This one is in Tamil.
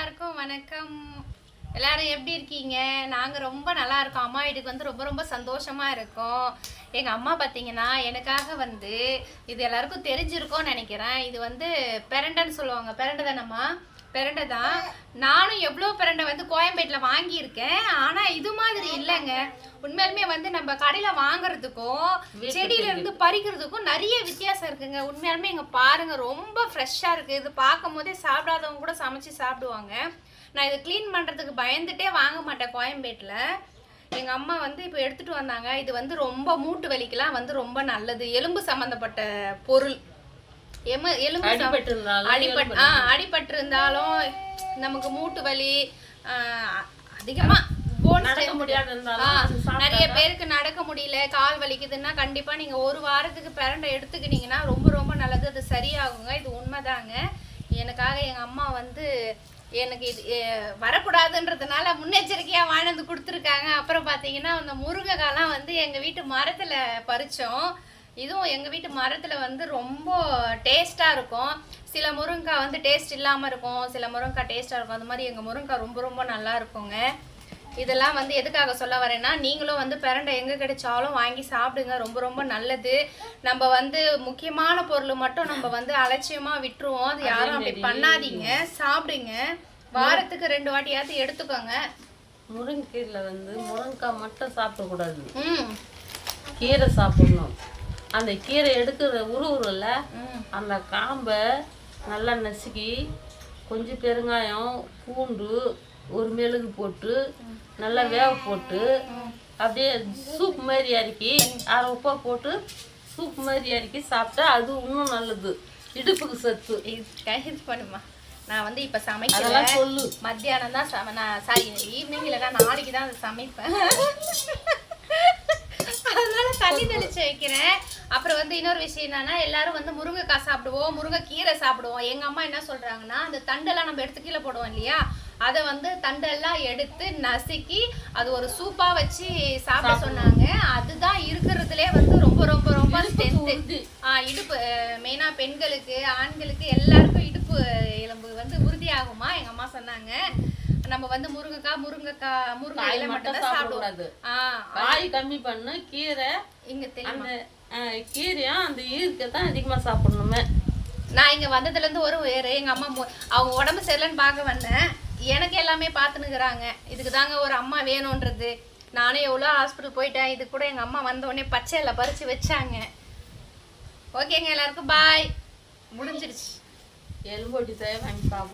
எல்லாருக்கும் வணக்கம். எல்லாரும் எப்படி இருக்கீங்க? நாங்கள் ரொம்ப நல்லா இருக்கோம். அம்மா வீட்டுக்கு வந்து ரொம்ப ரொம்ப சந்தோஷமாக இருக்கோம். எங்கள் அம்மா பார்த்தீங்கன்னா எனக்காக வந்து இது எல்லாருக்கும் தெரிஞ்சிருக்கோன்னு நினைக்கிறேன். இது வந்து பிரண்டைன்னு சொல்லுவாங்க. பிரண்டை தானம்மா? பிரண்டை தான். நானும் எவ்வளோ பிரண்டை வந்து கோயம்பேட்டில் வாங்கியிருக்கேன். ஆனால் இது மாதிரி இல்லைங்க. உண்மையிலுமே வந்து நம்ம கடையில் வாங்குறதுக்கும் செடியிலேருந்து பறிக்கிறதுக்கும் நிறைய வித்தியாசம் இருக்குங்க. உண்மையாலுமே இங்கே பாருங்கள், ரொம்ப ஃப்ரெஷ்ஷாக இருக்குது. இது பார்க்கும் போதே சாப்பிடாதவங்க கூட சமைச்சு சாப்பிடுவாங்க. நான் இதை க்ளீன் பண்ணுறதுக்கு பயந்துட்டே வாங்க மாட்டேன் கோயம்பேட்டில். எங்கள் அம்மா வந்து இப்போ எடுத்துகிட்டு வந்தாங்க. இது வந்து ரொம்ப மூட்டு வலிக்கெலாம் வந்து ரொம்ப நல்லது. எலும்பு சம்மந்தப்பட்ட பொருள். எலும்பு அடிபட்டு இருந்தாலும் நமக்கு மூட்டு வலி அதிகமாக நிறைய பேருக்கு நடக்க முடியல, கால் வலிக்குதுன்னா கண்டிப்பா நீங்க ஒரு வாரத்துக்கு பிரண்டை எடுத்துக்கிட்டீங்கன்னா ரொம்ப ரொம்ப நல்லது. அது சரியாகுங்க. இது உண்மைதாங்க. எனக்காக எங்க அம்மா வந்து எனக்கு இது வரக்கூடாதுன்றதுனால முன்னெச்சரிக்கையா வாழ்ந்து கொடுத்துருக்காங்க. அப்புறம் பாத்தீங்கன்னா அந்த முருங்கைக்காலாம் வந்து எங்க வீட்டு மரத்துல பறிச்சோம். இதுவும் எங்கள் வீட்டு மரத்தில் வந்து ரொம்ப டேஸ்ட்டாக இருக்கும். சில முருங்கைக்காய் வந்து டேஸ்ட் இல்லாமல் இருக்கும், சில முருங்கைக்காய் டேஸ்ட்டாக இருக்கும். அந்த மாதிரி எங்கள் முருங்கைக்காய் ரொம்ப ரொம்ப நல்லா இருக்குங்க. இதெல்லாம் வந்து எதுக்காக சொல்ல வரேன்னா, நீங்களும் வந்து பிரண்டை எங்கே கிடைச்சாலும் வாங்கி சாப்பிடுங்க. ரொம்ப ரொம்ப நல்லது. நம்ம வந்து முக்கியமான பொருள் மட்டும் நம்ம வந்து அலட்சியமாக விட்டுருவோம். அது யாரும் அப்படி பண்ணாதீங்க. சாப்பிடுங்க. வாரத்துக்கு 2 வாட்டியாவது எடுத்துக்கோங்க. முருங்கைக்கீரையில் வந்து முருங்கைக்காய் மட்டும் சாப்பிடக்கூடாது, கீரை சாப்பிடணும். அந்த கீரை எடுக்கிற உருவுல அந்த காம்பை நல்லா நசுக்கி கொஞ்சம் பெருங்காயம், பூண்டு, ஒரு மெழுகு போட்டு நல்லா வேக போட்டு அப்படியே சூப் மாதிரி அரைக்கி 1/2 உப்பை போட்டு சூப் மாதிரி அரைக்கி சாப்பிட்டா அது இன்னும் நல்லது, இடுப்புக்கு சத்து. இது பண்ணுமா? நான் வந்து இப்போ சமைக்கிறேன். சொல்லு, மத்தியானம் தான் நான் சாரி ஈவினிங் இல்லைன்னா நாளைக்கு தான் அதை சமைப்பேன். அதனால தண்ணி தெளிச்சு வைக்கிறேன். அப்புறம் வந்து இன்னொரு விஷயம் என்னன்னா, எல்லாரும் வந்து முருங்கைக்காய் சாப்பிடுவோம், முருங்கைக்கீரை சாப்பிடுவோம். எங்க அம்மா என்ன சொல்றாங்கன்னா, அந்த தண்டெல்லாம் நம்ம எடுத்து கீழே போடுவோம் இல்லையா, அதை வந்து தண்டெல்லாம் எடுத்து நசுக்கி அது ஒரு சூப்பா வச்சு சாப்பிட சொன்னாங்க. அதுதான் இருக்கிறதுலே வந்து ரொம்ப ரொம்ப ரொம்ப ஸ்ட்ரென்த்து. இடுப்பு மெயினா பெண்களுக்கு, ஆண்களுக்கு எல்லாருக்கும் இடுப்பு எலும்பு வந்து உறுதியாகுமா எங்க அம்மா சொன்னாங்க. நம்ம வந்து முருங்கைக்காய் மட்டும் தான் சாப்பிடுவோம். காய் கம்மி பண்ணு, கீரை இங்க தெரியும். கீரையா அந்த ஈர்க்கை தான் அதிகமா சாப்பிடணுமே. நான் இங்க வந்ததுல இருந்து ஒரு வேறு எங்க அம்மா அவங்க உடம்பு சரியில்லைன்னு பார்க்க வந்தேன். எனக்கு எல்லாமே பார்த்துனுக்குறாங்க. இதுக்கு தாங்க ஒரு அம்மா வேணும்ன்றது. நானே எவ்வளோ ஹாஸ்பிட்டல் போயிட்டேன். இது கூட எங்க அம்மா வந்த உடனே பச்சையில பறிச்சு வச்சாங்க. ஓகேங்க, எல்லாருக்கும் பாய். முடிஞ்சிருச்சு. எலும்போட்டி தேவை வாங்கி சாப்பிடும்.